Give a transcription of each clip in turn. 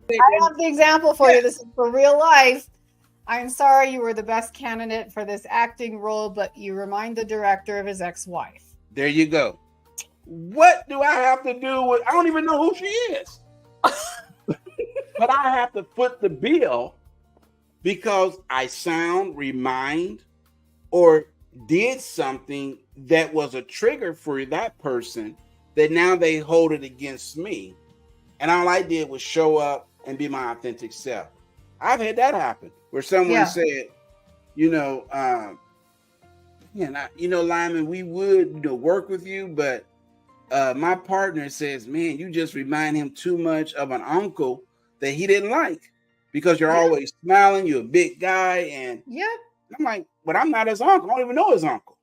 I have the example for you. This is for real life. I'm sorry you were the best candidate for this acting role, but you remind the director of his ex-wife. There you go. What do I have to do with? I don't even know who she is. But I have to foot the bill because I remind, or did something that was a trigger for that person that now they hold it against me. And all I did was show up and be my authentic self. I've had that happen where someone said, Lyman, we would work with you, but my partner says, man, you just remind him too much of an uncle that he didn't like because you're always smiling. You're a big guy. And I'm like, but I'm not his uncle. I don't even know his uncle.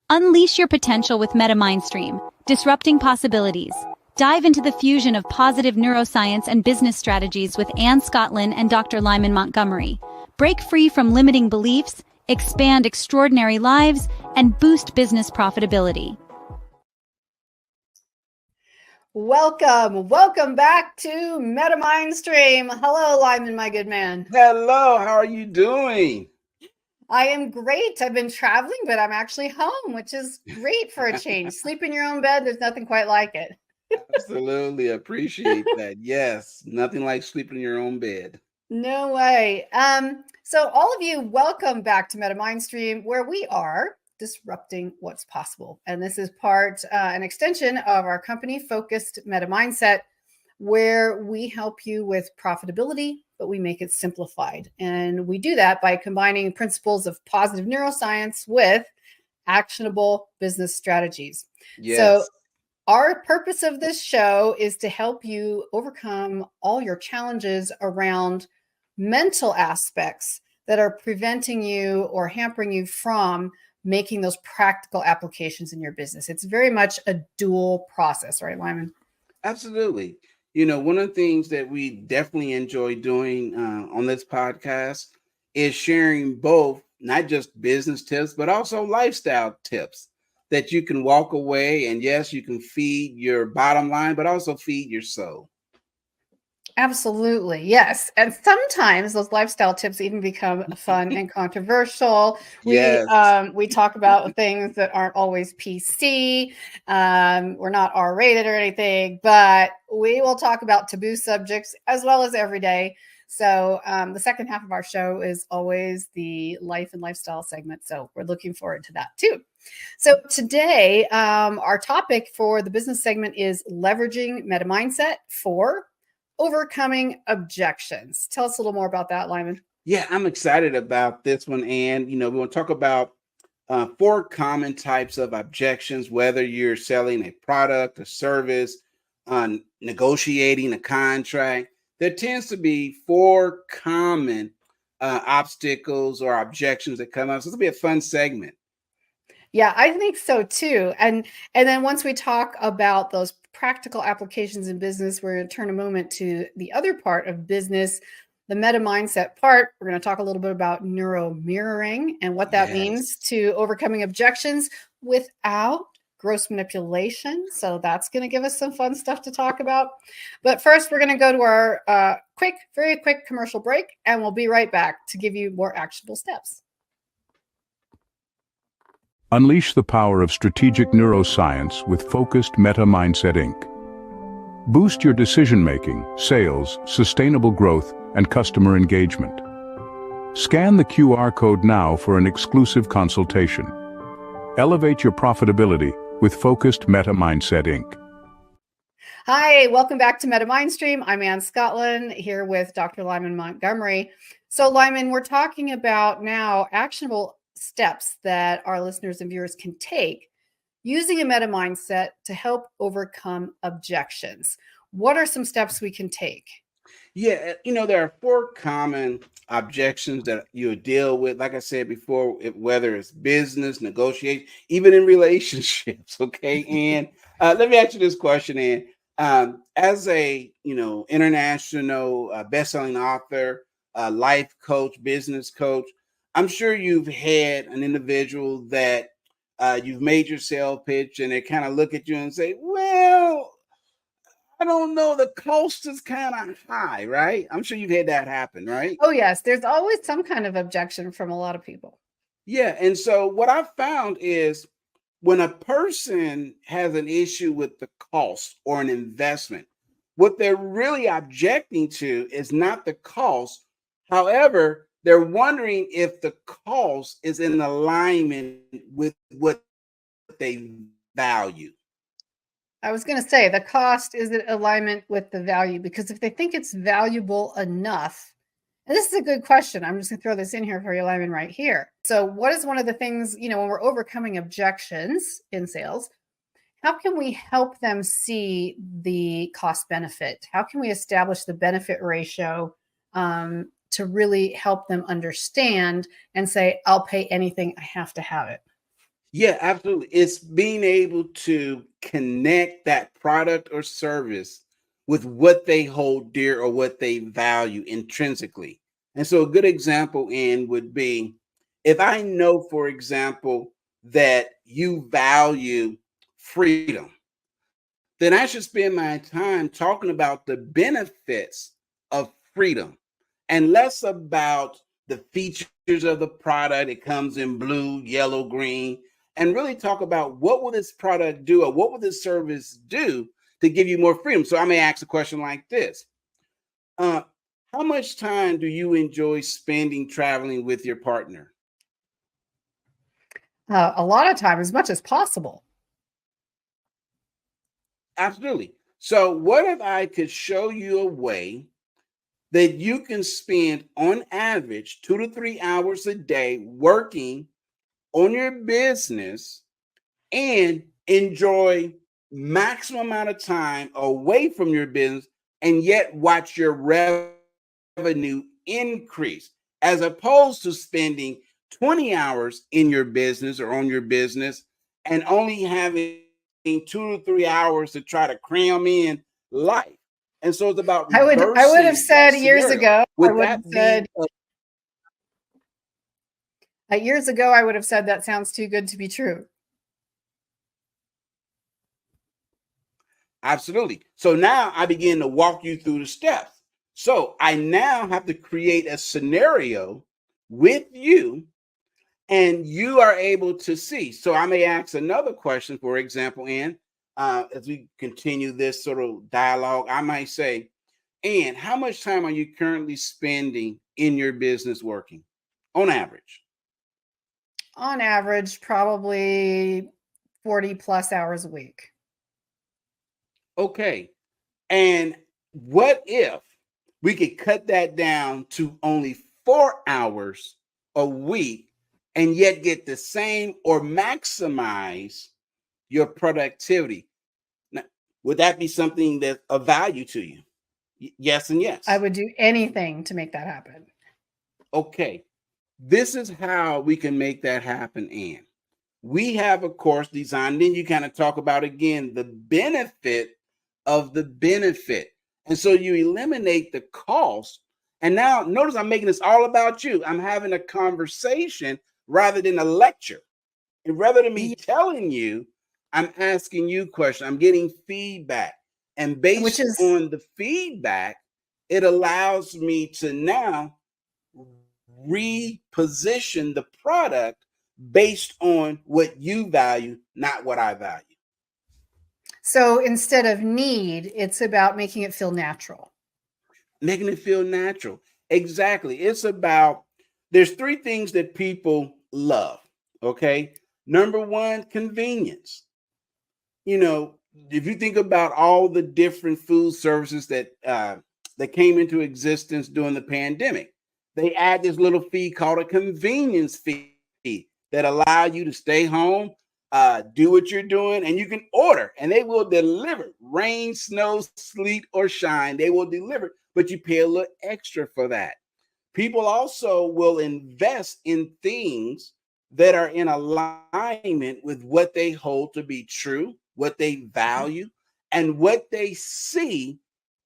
Unleash your potential with MetaMindstream, disrupting possibilities. Dive into the fusion of positive neuroscience and business strategies with Ann Scotland and Dr. Lyman Montgomery. Break free from limiting beliefs, expand extraordinary lives, and boost business profitability. Welcome back to MetaMindstream. Hello, Lyman, my good man. Hello, how are you doing? I am great. I've been traveling, but I'm actually home, which is great for a change. Sleep in your own bed. There's nothing quite like it. Absolutely appreciate that. Yes, nothing like sleeping in your own bed. No way. So all of you, welcome back to MetaMindstream, where we are disrupting what's possible. And this is an extension of our company-focused MetaMindset, where we help you with profitability, but we make it simplified. And we do that by combining principles of positive neuroscience with actionable business strategies. Yes. So our purpose of this show is to help you overcome all your challenges around mental aspects that are preventing you or hampering you from making those practical applications in your business. It's very much a dual process, right, Lyman? Absolutely. One of the things that we definitely enjoy doing on this podcast is sharing both, not just business tips, but also lifestyle tips that you can walk away and yes, you can feed your bottom line, but also feed your soul. Absolutely. Yes. And sometimes those lifestyle tips even become fun and controversial. Yes. We talk about things that aren't always PC. We're not R-rated or anything, but we will talk about taboo subjects as well as every day. So the second half of our show is always the life and lifestyle segment. So we're looking forward to that too. So today, our topic for the business segment is leveraging MetaMindset for overcoming objections. Tell us a little more about that, Lyman. Yeah, I'm excited about this one. And, we want to talk about 4 common types of objections, whether you're selling a product, a service, negotiating a contract. There tends to be 4 common obstacles or objections that come up. So it'll be a fun segment. Yeah, I think so too. And then once we talk about those practical applications in business, we're going to turn a moment to the other part of business, the MetaMindset part. We're going to talk a little bit about neuro-mirroring and what that means to overcoming objections without gross manipulation. So that's going to give us some fun stuff to talk about. But first, we're going to go to our very quick commercial break, and we'll be right back to give you more actionable steps. Unleash the power of strategic neuroscience with focused MetaMindset Inc. Boost your decision-making, sales, sustainable growth, and customer engagement. Scan the QR code now for an exclusive consultation. Elevate your profitability with focused MetaMindset Inc. Hi, welcome back to MetaMindstream. I'm Ann Scotland here with Dr. Lyman Montgomery. So Lyman, we're talking about now actionable steps that our listeners and viewers can take using a MetaMindset to help overcome objections. What are some steps we can take? Yeah, there are 4 common objections that you deal with. Like I said before, whether it's business, negotiation, even in relationships. Okay. And let me ask you this question, Ann. As a, international best-selling author, life coach, business coach, I'm sure you've had an individual that you've made your sales pitch and they kind of look at you and say, well, I don't know. The cost is kind of high, right? I'm sure you've had that happen, right? Oh, yes. There's always some kind of objection from a lot of people. Yeah. And so what I've found is when a person has an issue with the cost or an investment, what they're really objecting to is not the cost. However, they're wondering if the cost is in alignment with what they value. I was going to say the cost is in alignment with the value, because if they think it's valuable enough, and this is a good question. I'm just going to throw this in here for you, Lyman, right here. So what is one of the things, when we're overcoming objections in sales, how can we help them see the cost benefit? How can we establish the benefit ratio to really help them understand and say, I'll pay anything, I have to have it? Yeah, absolutely. It's being able to connect that product or service with what they hold dear or what they value intrinsically. And so a good example would be if I know, for example, that you value freedom, then I should spend my time talking about the benefits of freedom and less about the features of the product. It comes in blue, yellow, green, and really talk about what will this product do or what will this service do to give you more freedom. So I may ask a question like this. How much time do you enjoy spending traveling with your partner? A lot of time, as much as possible. Absolutely. So what if I could show you a way that you can spend on average 2 to 3 hours a day working on your business and enjoy maximum amount of time away from your business and yet watch your revenue increase, as opposed to spending 20 hours in your business or on your business and only having 2 to 3 hours to try to cram in life. And so it's about I would have said years ago. Would that be years ago, I would have said that sounds too good to be true. Absolutely. So now I begin to walk you through the steps. So I now have to create a scenario with you, and you are able to see. So I may ask another question, for example, as we continue this sort of dialogue, I might say, Ann, how much time are you currently spending in your business working on average? On average, probably 40 plus hours a week. Okay. And what if we could cut that down to only 4 hours a week and yet get the same or maximize your productivity? Now, would that be something that's of value to you? Yes and yes. I would do anything to make that happen. Okay. This is how we can make that happen, Ann. We have a course designed, then you kind of talk about, again, the benefit of the benefit. And so you eliminate the cost. And now notice I'm making this all about you. I'm having a conversation rather than a lecture. And rather than me telling you, I'm asking you questions. I'm getting feedback. And based on the feedback, it allows me to now reposition the product based on what you value, not what I value. So instead of need, it's about making it feel natural. Making it feel natural. Exactly. It's about, there's 3 things that people love. Okay. Number 1, convenience. If you think about all the different food services that came into existence during the pandemic, they add this little fee called a convenience fee that allow you to stay home, do what you're doing, and you can order, and they will deliver. Rain, snow, sleet, or shine, they will deliver, but you pay a little extra for that. People also will invest in things that are in alignment with what they hold to be true, what they value, and what they see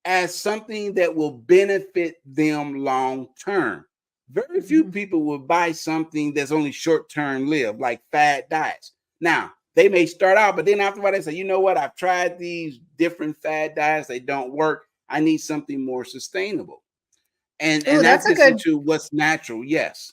as something that will benefit them long term. Very few people will buy something that's only short term lived, like fad diets. Now, they may start out, but then after a while they say, you know what, I've tried these different fad diets, they don't work. I need something more sustainable. And Ooh, that that's a gets good into what's natural. Yes.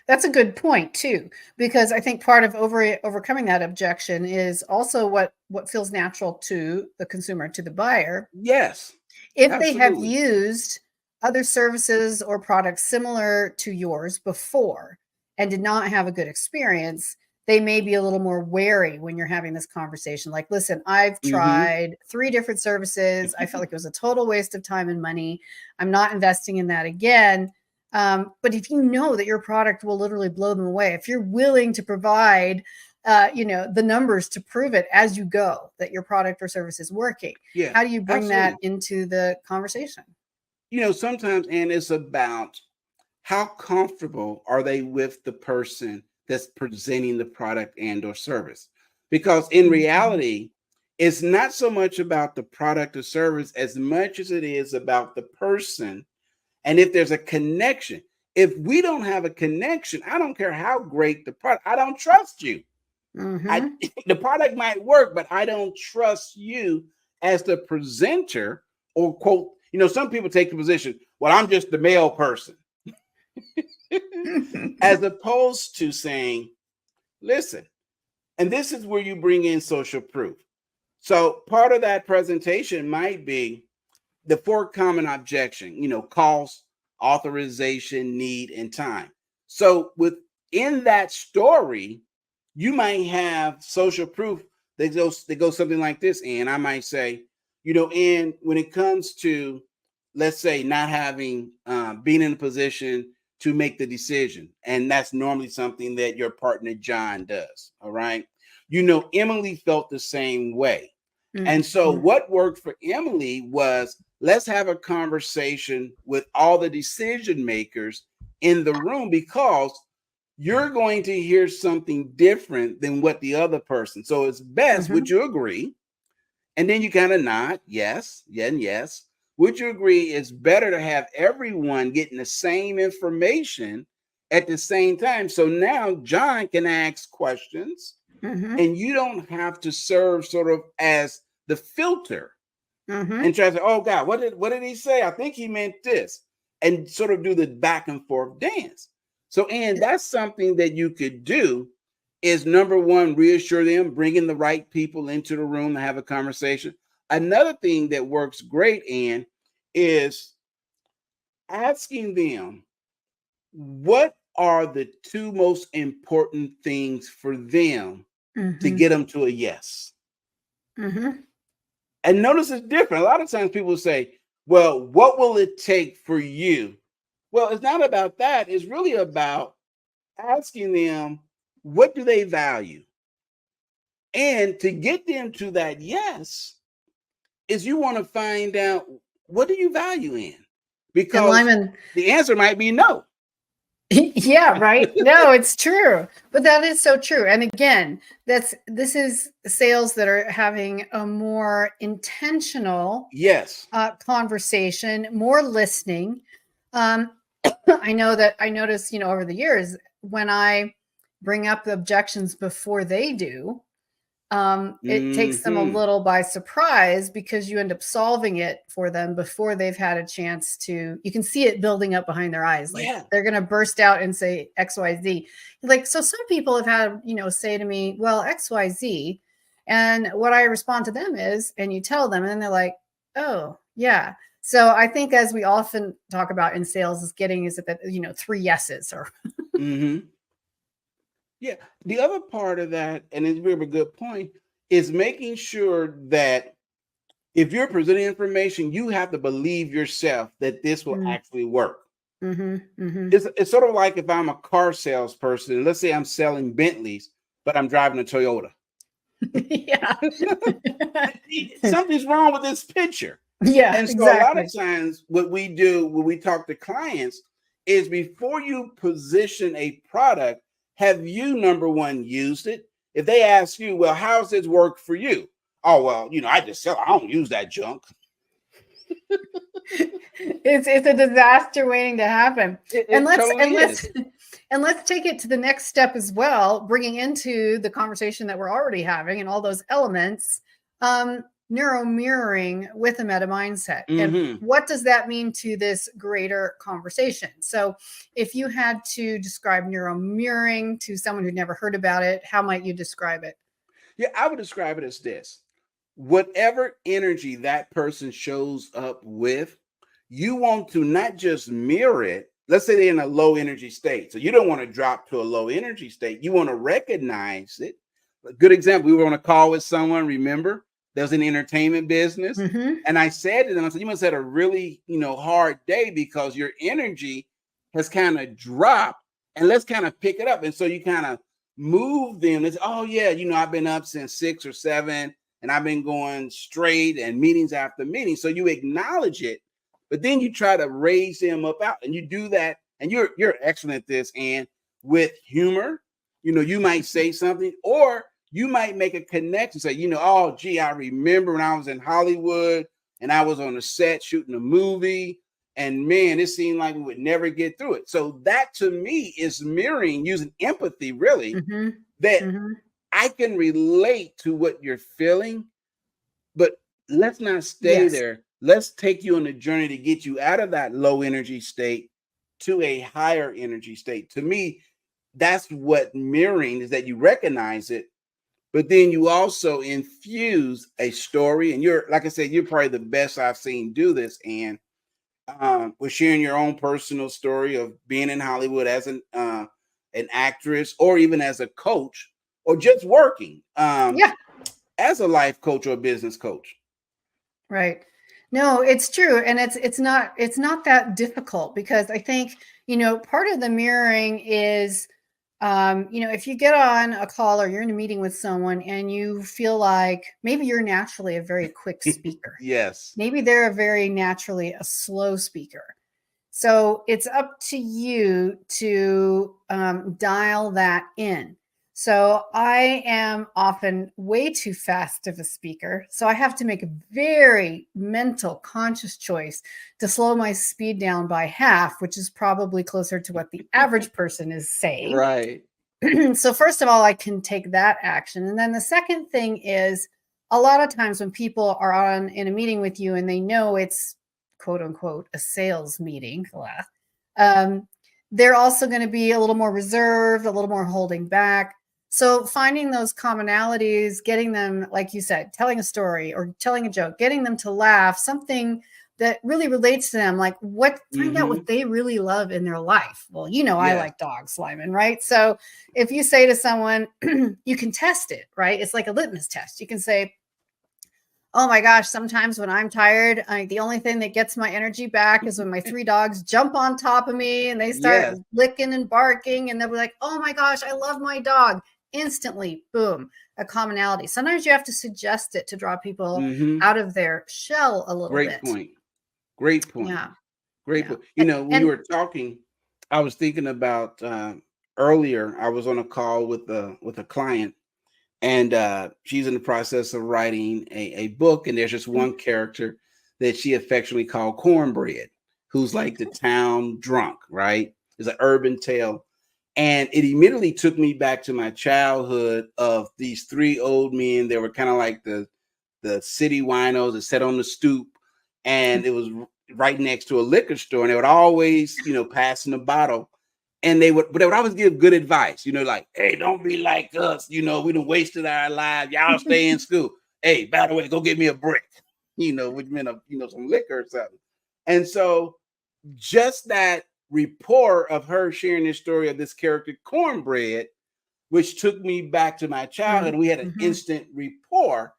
That's a good point too, because I think part of overcoming that objection is also what feels natural to the consumer, to the buyer. Yes. If they have Absolutely. used other services or products similar to yours before and did not have a good experience, they may be a little more wary when you're having this conversation. Like, listen, I've Mm-hmm. tried 3 different services. I felt like it was a total waste of time and money. I'm not investing in that again. But if you know that your product will literally blow them away, if you're willing to provide, the numbers to prove it as you go that your product or service is working, Yeah, how do you bring that absolutely. into the conversation? Sometimes, and it's about how comfortable are they with the person that's presenting the product and or service? Because in Mhm. reality, it's not so much about the product or service as much as it is about the person. And if there's a connection, if we don't have a connection, I don't care how great the product, I don't trust you. Mhm. The product might work, but I don't trust you as the presenter or quote, some people take the position, well, I'm just the male person, as opposed to saying, listen, and this is where you bring in social proof. So part of that presentation might be the 4 common objection, cost, authorization, need, and time. So within that story, you might have social proof that goes something like this. And I might say, and when it comes to, let's say, not having being in a position to make the decision, and that's normally something that your partner John does. All right. Emily felt the same way. And so Mhm. what worked for Emily was, let's have a conversation with all the decision makers in the room, because you're going to hear something different than what the other person. So it's best, would Mhm. you agree? And then you kind of nod, yes, yeah, and yes. Would you agree it's better to have everyone getting the same information at the same time? So now John can ask questions Mhm. and you don't have to serve sort of as the filter and Mhm. try to say, oh God, what did he say? I think he meant this, and sort of do the back and forth dance. So, and that's something that you could do is, number one, reassure them, bringing the right people into the room to have a conversation. Another thing that works great, Ann, is asking them what are the 2 most important things for them to Mhm. get them to a yes. Mhm. And notice it's different. A lot of times people say, well, what will it take for you? Well, it's not about that. It's really about asking them, what do they value? And to get them to that yes, is you want to find out, what do you value in? And Because Lyman, the answer might be no. yeah, right. No, it's true. But that is so true. And again, this is sales that are having a more intentional Yes. conversation, more listening. Um, I know that I notice, over the years when I bring up the objections before they do, it takes them a Hmm. little by surprise because you end up solving it for them before they've had a chance to. You can see it building up behind their eyes, like Yeah. they're going to burst out and say XYZ. Like, so some people have had, say to me, well, XYZ. And what I respond to them is, and you tell them, and then they're like, oh, yeah. So I think, as we often talk about in sales, is it that, 3 yeses or. Hmm. Yeah. The other part of that, and it's really a good point, is making sure that if you're presenting information, you have to believe yourself that this will Mm, actually work. mhm, mhm. It's sort of like if I'm a car salesperson, and let's say I'm selling Bentleys, but I'm driving a Toyota. Yeah. Something's wrong with this picture. Yeah, And so a lot of exactly. times what we do when we talk to clients is, before you position a product, have you, number one, used it? If they ask you, well, how's this work for you? Oh, well, I just sell, I don't use that junk. It's a disaster waiting to happen. It, And it totally let's is. And let's take it to the next step as well, bringing into the conversation that we're already having and all those elements, neuro-mirroring with a meta mindset. And what does that mean to this greater conversation? So if you had to describe neuro-mirroring to someone who'd never heard about it, how might you describe it? Yeah, I would describe it as this. Whatever energy that person shows up with, you want to not just mirror it. Let's say they're in a low energy state. So you don't want to drop to a low energy state. You want to recognize it. A good example, we were on a call with someone, remember? There's an entertainment business. And I said to them, I said, you must have had a really, hard day because your energy has kind of dropped, and let's kind of pick it up. And so you kind of move them. It's, oh yeah, I've been up since 6 or 7 and I've been going straight and meetings after meetings. So you acknowledge it, but then you try to raise them up out, and you do that. And you're excellent at this. And with humor, you might say something, or you might make a connection, say, oh, gee, I remember when I was in Hollywood and I was on a set shooting a movie, and man, it seemed like we would never get through it. So that to me is mirroring, using empathy, really, that I can relate to what you're feeling, but let's not stay there. Let's take you on a journey to get you out of that low energy state to a higher energy state. To me, that's what mirroring is, that you recognize it, but then you also infuse a story. And you're, like I said, you're probably the best I've seen do this. And with sharing your own personal story of being in Hollywood as an actress, or even as a coach, or just working as a life coach or business coach. Right. No, it's true. And it's not that difficult, because I think, part of the mirroring is, if you get on a call or you're in a meeting with someone and you feel like maybe you're naturally a very quick speaker. Yes. Maybe they're very naturally a slow speaker. So it's up to you to dial that in. So I am often way too fast of a speaker. So I have to make a very mental, conscious choice to slow my speed down by half, which is probably closer to what the average person is saying. Right. So first of all, I can take that action. And then the second thing is, a lot of times when people are in a meeting with you and they know it's quote unquote a sales meeting, they're also going to be a little more reserved, a little more holding back. So finding those commonalities, getting them, like you said, telling a story or telling a joke, getting them to laugh, something that really relates to them, like find out what they really love in their life. Well, I like dogs, Lyman, right? So if you say to someone, you can test it, right? It's like a litmus test. You can say, oh my gosh, sometimes when I'm tired, the only thing that gets my energy back is when my 3 dogs jump on top of me and they start licking and barking, and they'll be like, oh my gosh, I love my dog. Instantly, boom, a commonality. Sometimes you have to suggest it to draw people out of their shell a little bit. Great point. Yeah. Great point. When you were talking, I was thinking about earlier, I was on a call with a client, and she's in the process of writing a book, and there's just one character that she affectionately called Cornbread, who's like the town drunk, right? It's an urban tale. And it immediately took me back to my childhood of these 3 old men. They were kind of like the city winos that sat on the stoop, and it was right next to a liquor store. And they would always, pass in the bottle, and they would always give good advice, like, hey, don't be like us. We done wasted our lives. Y'all stay in school. Hey, by the way, go get me a brick, which meant some liquor or something. And so just that rapport of her sharing this story of this character Cornbread, which took me back to my childhood. We had an instant rapport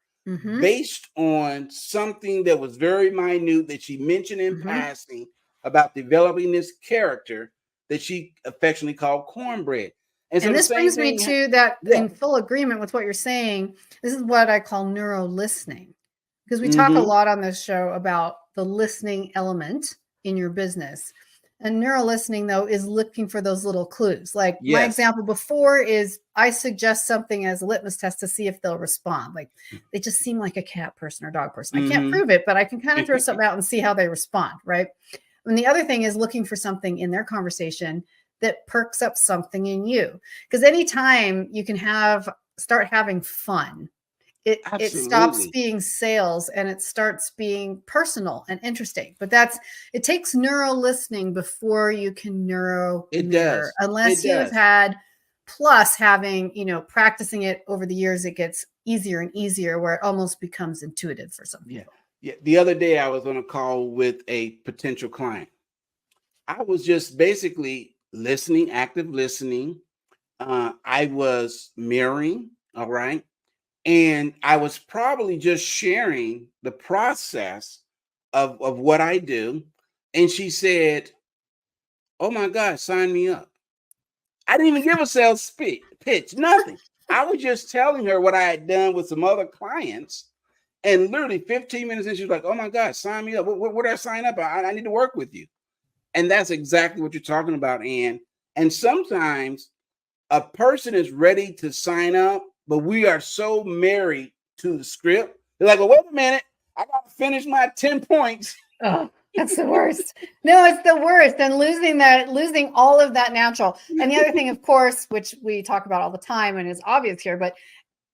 based on something that was very minute that she mentioned in passing about developing this character that she affectionately called Cornbread. And so this brings me to that, in full agreement with what you're saying. This is what I call neuro-listening, because we talk a lot on this show about the listening element in your business. And neuro-listening, though, is looking for those little clues. Like my example before is I suggest something as a litmus test to see if they'll respond. Like they just seem like a cat person or dog person. I can't prove it, but I can kind of throw something out and see how they respond, right? And the other thing is looking for something in their conversation that perks up something in you. Because anytime you can start having fun, it stops Absolutely. being sales and it starts being personal and interesting. But it takes neuro listening before you can neuro It mirror, does. unless It you have does. had, plus having, practicing it over the years, it gets easier and easier where it almost becomes intuitive for some Yeah. people. Yeah. The other day I was on a call with a potential client. I was just basically listening, active listening. I was mirroring. All right. And I was probably just sharing the process of what I do. And she said, "Oh my God, sign me up." I didn't even give a sales pitch, nothing. I was just telling her what I had done with some other clients. And literally 15 minutes in, she was like, "Oh my God, sign me up. Where do I sign up? I need to work with you." And that's exactly what you're talking about, Ann. And sometimes a person is ready to sign up, but we are so married to the script. They're like, "Well, wait a minute. I got to finish my 10 points." Oh, that's the worst. No, it's the worst. And losing all of that natural. And the other thing, of course, which we talk about all the time and is obvious here, but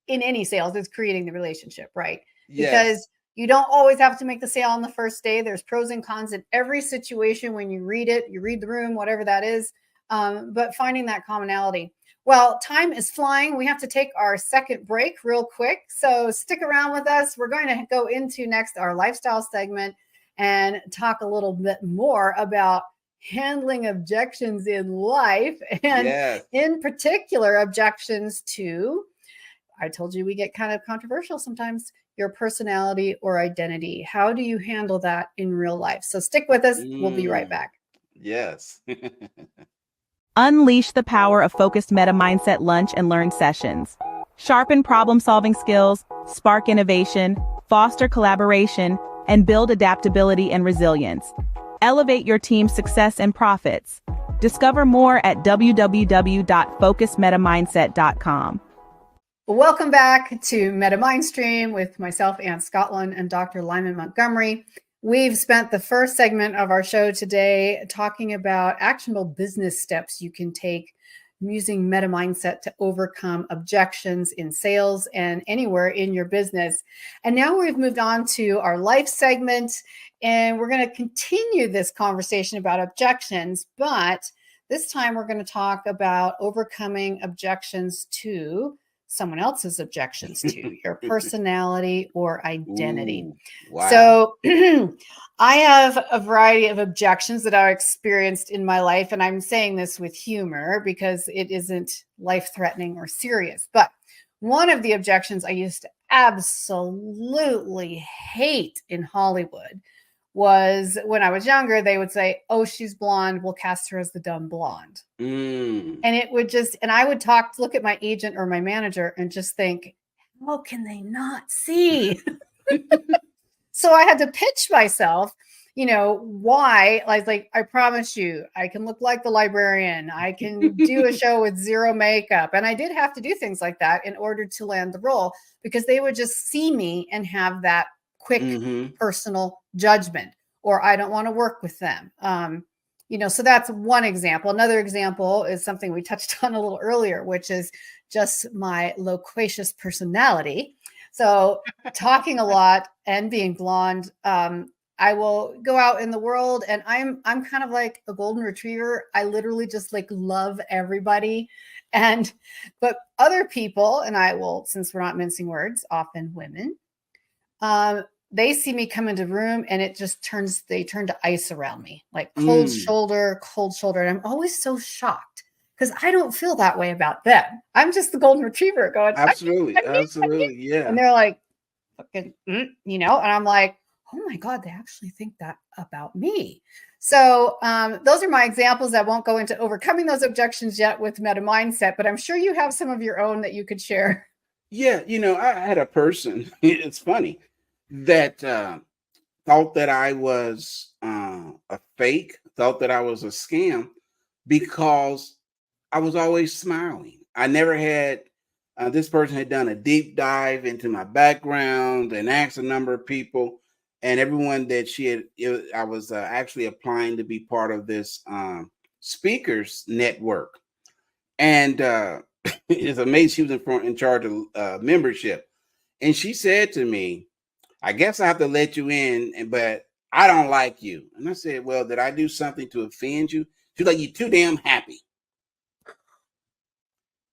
in any sales, is creating the relationship, right? Yes. Because you don't always have to make the sale on the first day. There's pros and cons in every situation when you read it, you read the room, whatever that is. But finding that commonality. Well, time is flying. We have to take our second break real quick. So stick around with us. We're going to go into next our lifestyle segment and talk a little bit more about handling objections in life, and Yes. in particular, objections to, I told you we get kind of controversial sometimes, your personality or identity. How do you handle that in real life? So stick with us. We'll be right back. Yes. Unleash the power of focused MetaMindset lunch and learn sessions. Sharpen problem-solving skills, spark innovation, foster collaboration, and build adaptability and resilience. Elevate your team's success and profits. Discover more at www.focusedmetamindset.com. Welcome back to MetaMindstream with myself, Ann Scotland, and Dr. Lyman Montgomery. We've spent the first segment of our show today talking about actionable business steps you can take using MetaMindset to overcome objections in sales and anywhere in your business. And now we've moved on to our life segment, and we're going to continue this conversation about objections, but this time we're going to talk about overcoming objections to someone else's objections to your personality or identity. Ooh, wow. So I have a variety of objections that I've experienced in my life, and I'm saying this with humor because it isn't life-threatening or serious. But one of the objections I used to absolutely hate in Hollywood was when I was younger, they would say, "Oh, she's blonde. We'll cast her as the dumb blonde." And it would and I would look at my agent or my manager and just think, how can they not see? So I had to pitch myself, why, like, I promise you, I can look like the librarian. I can do a show with zero makeup. And I did have to do things like that in order to land the role, because they would just see me and have that quick personal judgment, or I don't want to work with them. So that's one example. Another example is something we touched on a little earlier, which is just my loquacious personality. So talking a lot and being blonde, I will go out in the world and I'm kind of like a golden retriever. I literally just like love everybody. But other people, and I will, since we're not mincing words, often women, they see me come into the room and it just they turn to ice around me, like cold shoulder. And I'm always so shocked because I don't feel that way about them. I'm just the golden retriever going, Absolutely. Absolutely. Yeah. and they're like, fucking, and I'm like, oh my God, they actually think that about me. So those are my examples. I won't go into overcoming those objections yet with MetaMindset, but I'm sure you have some of your own that you could share. Yeah. I had a person, it's funny, that thought that I was a fake, thought that I was a scam because I was always smiling. I never had, this person had done a deep dive into my background and asked a number of people, and everyone that I was actually applying to be part of this speakers network. And it's amazing. She was in charge of membership. And she said to me, I guess I have to let you in, but I don't like you. And I said, well, did I do something to offend you? She's like, you're too damn happy.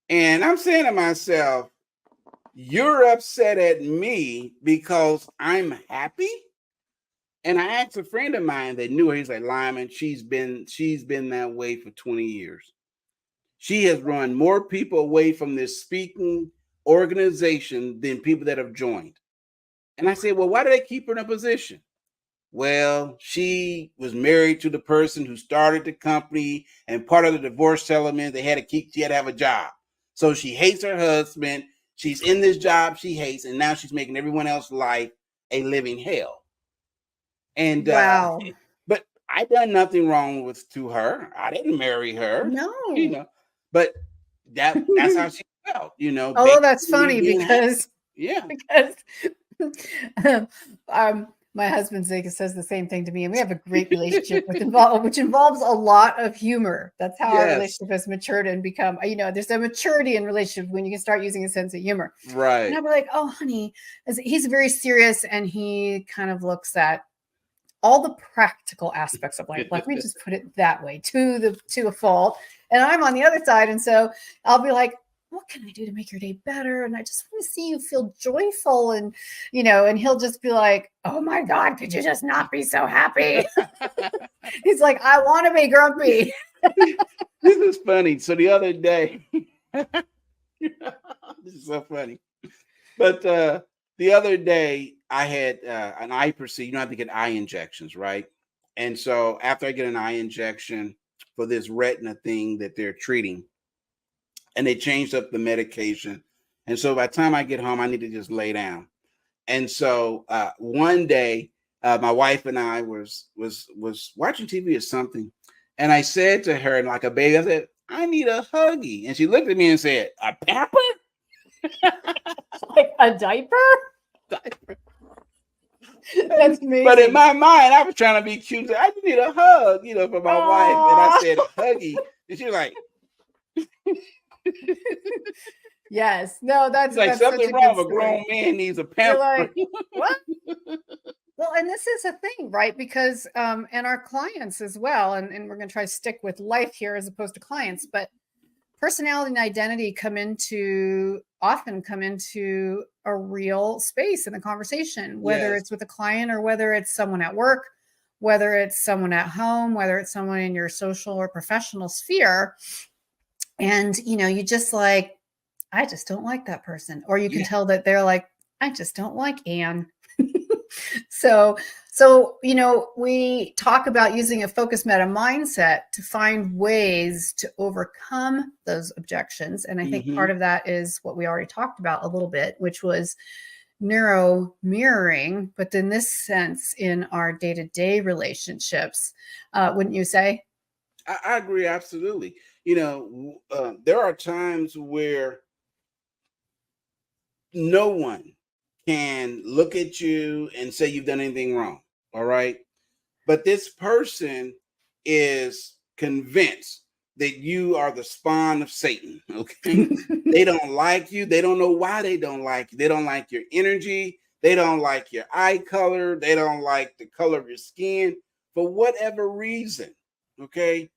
And I'm saying to myself, you're upset at me because I'm happy? And I asked a friend of mine that knew her. He's like, Lyman, she's been that way for 20 years. She has run more people away from this speaking organization than people that have joined. And I said, well, why do they keep her in a position? Well, she was married to the person who started the company, and part of the divorce settlement, she had to have a job. So she hates her husband. She's in this job she hates, and now she's making everyone else's life a living hell. And wow. But I done nothing wrong to her. I didn't marry her. No. But that's how she felt, Although that's funny because because my husband Zeke says the same thing to me, and we have a great relationship which involves a lot of humor. That's how our relationship has matured and become, there's a maturity in relationship when you can start using a sense of humor. Right. And I'll be like, oh, honey, he's very serious, and he kind of looks at all the practical aspects of life. Let me just put it that way, to a fault. And I'm on the other side. And so I'll be like, what can I do to make your day better? And I just want to see you feel joyful. And, and he'll just be like, oh my God, could you just not be so happy? He's like, I want to be grumpy. This is funny. So the other day, this is so funny. But the other day I had an eye procedure. I have to get eye injections, right? And so after I get an eye injection for this retina thing that they're treating, and they changed up the medication. And so by the time I get home, I need to just lay down. And so one day, my wife and I was watching TV or something. And I said to her, like a baby, I said, I need a huggy. And she looked at me and said, a pamper? Like a diaper? That's amazing. But in my mind, I was trying to be cute. I just need a hug, for my wife. And I said, huggy. And she was like, yes. No, that's something wrong. A grown man needs a pamper. Like, what? Well, and this is a thing, right? Because and our clients as well, and we're going to try to stick with life here as opposed to clients, but personality and identity often come into a real space in the conversation, whether it's with a client or whether it's someone at work, whether it's someone at home, whether it's someone in your social or professional sphere. And, you just like, I just don't like that person. Or you can tell that they're like, I just don't like Anne. So, we talk about using a focused meta mindset to find ways to overcome those objections. And I think part of that is what we already talked about a little bit, which was neuro-mirroring, but in this sense, in our day-to-day relationships, wouldn't you say? I agree. Absolutely. There are times where no one can look at you and say you've done anything wrong. All right. But this person is convinced that you are the spawn of Satan. Okay. They don't like you. They don't know why they don't like you. They don't like your energy. They don't like your eye color. They don't like the color of your skin for whatever reason. Okay.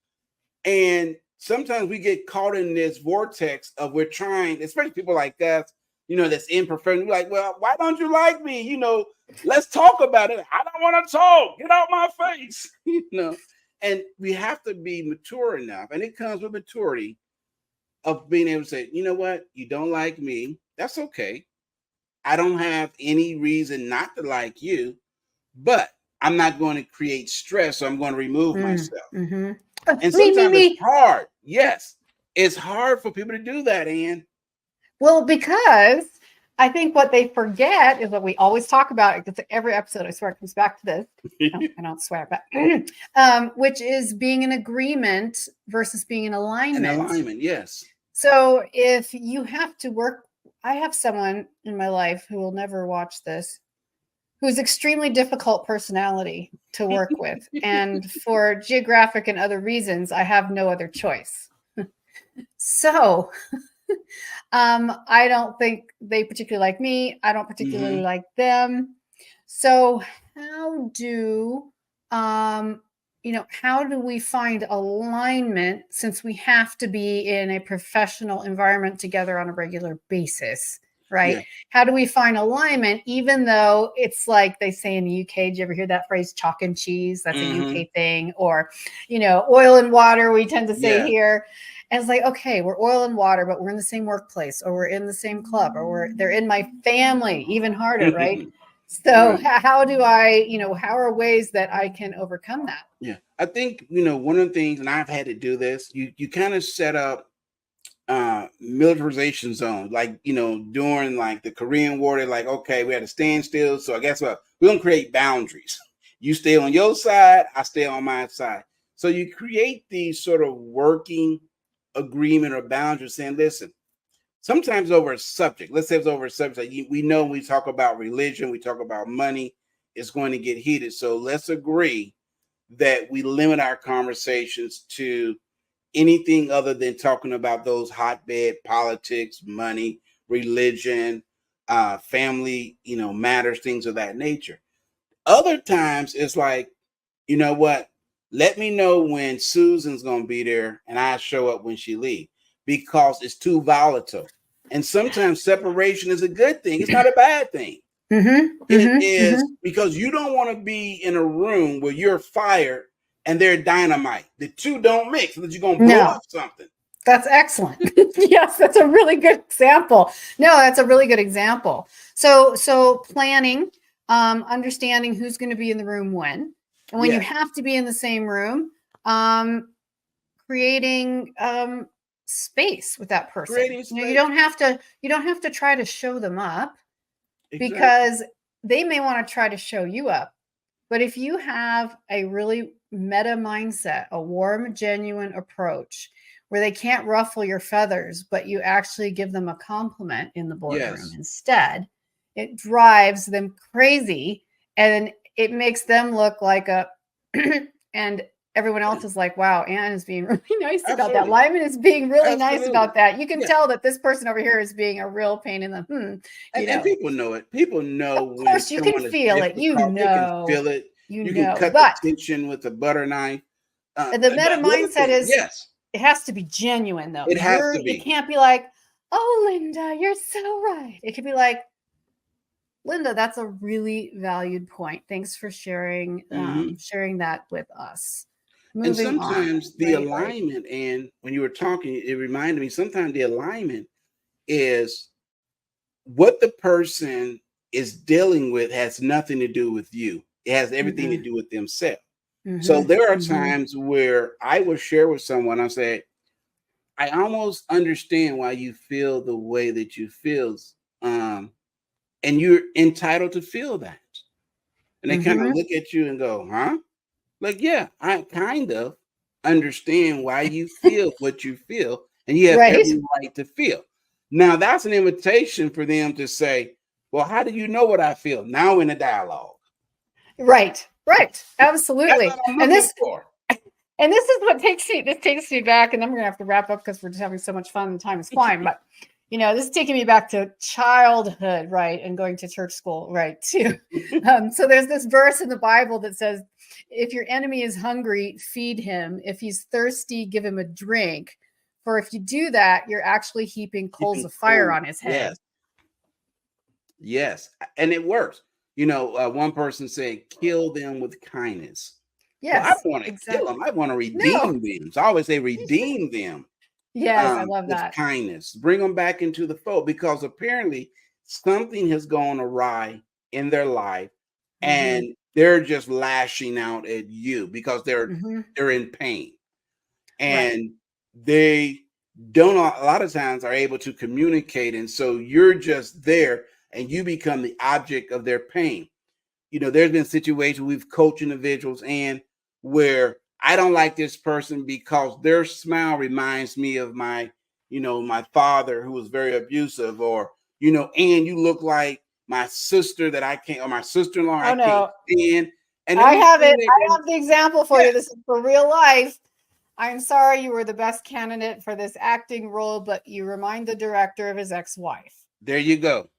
And sometimes we get caught in this vortex of we're trying, especially people like us, that's imperfect. We're like, well, why don't you like me? Let's talk about it. I don't want to talk. Get out my face. And we have to be mature enough. And it comes with maturity of being able to say, you know what? You don't like me. That's okay. I don't have any reason not to like you, but I'm not going to create stress. So I'm going to remove myself. And sometimes it's hard. Yes. It's hard for people to do that, Ann. Well, because I think what they forget is what we always talk about. Because every episode, I swear, it comes back to this. I don't swear, but which is being in agreement versus being in alignment. An alignment, yes. So if you have to work, I have someone in my life who will never watch this, who's extremely difficult personality to work with. And for geographic and other reasons, I have no other choice. So I don't think they particularly like me. I don't particularly like them. So how do how do we find alignment, since we have to be in a professional environment together on a regular basis, right? Yeah. How do we find alignment, even though it's like they say in the UK? Did you ever hear that phrase, chalk and cheese? That's a UK thing. Or, oil and water, we tend to say here. And it's like, okay, we're oil and water, but we're in the same workplace, or we're in the same club, or they're in my family, even harder, right? So how do I, how are ways that I can overcome that? Yeah, I think, one of the things, and I've had to do this, you kind of set up militarization zones, like, during like the Korean War, they're like, okay, we had to stand still. So I guess what? We're going to create boundaries. You stay on your side, I stay on my side. So you create these sort of working agreement or boundaries saying, listen, sometimes over a subject, let's say it's over a subject, like we know when we talk about religion, we talk about money, it's going to get heated. So let's agree that we limit our conversations to anything other than talking about those hotbed politics, money, religion, family, matters, things of that nature. Other times it's like, you know what? Let me know when Susan's going to be there and I show up when she leaves, because it's too volatile. And sometimes separation is a good thing. It's not a bad thing. It is because you don't want to be in a room where you're fired and they're dynamite. The two don't mix, because you're going to blow up something. That's excellent. Yes, that's a really good example. No, that's a really good example. So planning, understanding who's going to be in the room when. And when you have to be in the same room, creating space with that person. You don't have to try to show them up, because they may want to try to show you up. But if you have a really meta mindset, a warm, genuine approach where they can't ruffle your feathers, but you actually give them a compliment in the boardroom instead, it drives them crazy, and it makes them look like and everyone else is like, wow, Ann is being really nice about that. Lyman is being really nice about that. You can tell that this person over here is being a real pain in the, and people know it. People know. Of course, you can feel it. You can feel it. You can cut the tension with a butter knife. The meta mindset is, it has to be genuine, though. It has to be. It can't be like, oh, Linda, you're so right. It could be like, Linda, that's a really valued point. Thanks for sharing that with us. And sometimes the alignment, and when you were talking, it reminded me, sometimes the alignment is what the person is dealing with has nothing to do with you. It has everything to do with themselves. So there are times where I will share with someone, I say, I almost understand why you feel the way that you feel. And you're entitled to feel that. And they kind of look at you and go, huh? Like, yeah, I kind of understand why you feel what you feel, and you have every right to feel. Now, that's an invitation for them to say, well, how do you know what I feel? Now in a dialogue. Right. Absolutely. And this is what takes me back, and I'm going to have to wrap up because we're just having so much fun and time is flying. But, this is taking me back to childhood, right? And going to church school, right, too. So there's this verse in the Bible that says, if your enemy is hungry, feed him. If he's thirsty, give him a drink. For if you do that, you're actually heaping coals of fire on his head. Yes. And it works. One person said, kill them with kindness. Yes. Well, I want to kill them. I want to redeem them. So I always say redeem them. Yes, I love that. With kindness. Bring them back into the fold, because apparently something has gone awry in their life, and they're just lashing out at you because they're in pain, and they don't a lot of times are able to communicate, and so you're just there and you become the object of their pain. There's been situations we've coached individuals and where I don't like this person because their smile reminds me of my father, who was very abusive, or and you look like my sister that I can't, or my sister-in-law I no. can't stand. And I have it. I I have the example for Yeah. you. This is for real life. I'm sorry you were the best candidate for this acting role, but you remind the director of his ex-wife. There you go.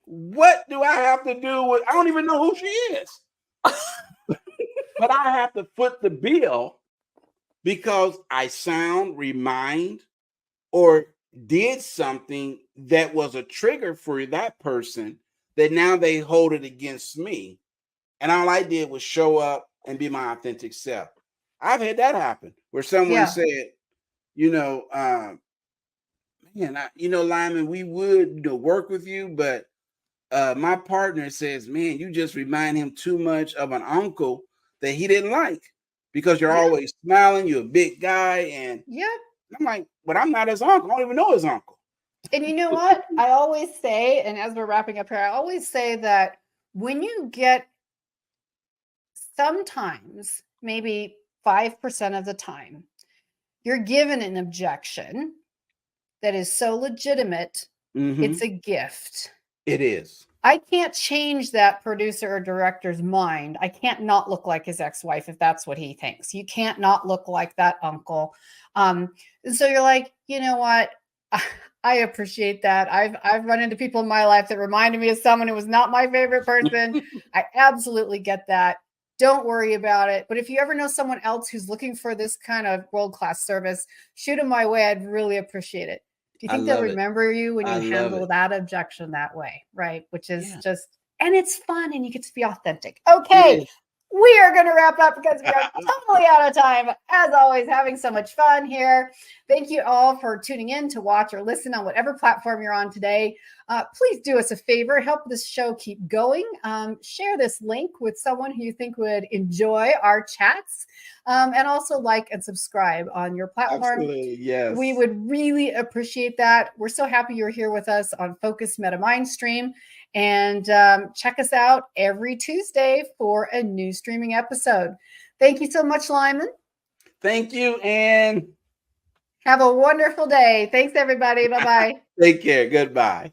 What do I have to do with? I don't even know who she is. But I have to foot the bill because I sound, remind, or did something that was a trigger for that person that now they hold it against me. And all I did was show up and be my authentic self. I've had that happen where someone said, man, Lyman, we would work with you, but my partner says, man, you just remind him too much of an uncle that he didn't like because you're always smiling. You're a big guy. And I'm like, but I'm not his uncle. I don't even know his uncle. And you know what? I always say, and as we're wrapping up here, I always say that when you get sometimes, maybe 5% of the time, you're given an objection that is so legitimate, it's a gift. It is. I can't change that producer or director's mind. I can't not look like his ex-wife if that's what he thinks. You can't not look like that uncle. And so you're like, you know what? I appreciate that. I've run into people in my life that reminded me of someone who was not my favorite person. I absolutely get that. Don't worry about it. But if you ever know someone else who's looking for this kind of world-class service, shoot them my way. I'd really appreciate it. Do you think they'll remember you when you handle that objection that way? Right. Which is just, and it's fun and you get to be authentic. Okay. We are going to wrap up because we are totally out of time. As always, having so much fun here. Thank you all for tuning in to watch or listen on whatever platform you're on today. Please do us a favor. Help this show keep going. Share this link with someone who you think would enjoy our chats. And also like and subscribe on your platform. Absolutely, yes. We would really appreciate that. We're so happy you're here with us on Focus MetaMind Stream. And check us out every Tuesday for a new streaming episode. Thank you so much, Lyman. Thank you, and have a wonderful day. Thanks, everybody. Bye-bye. Take care. Goodbye.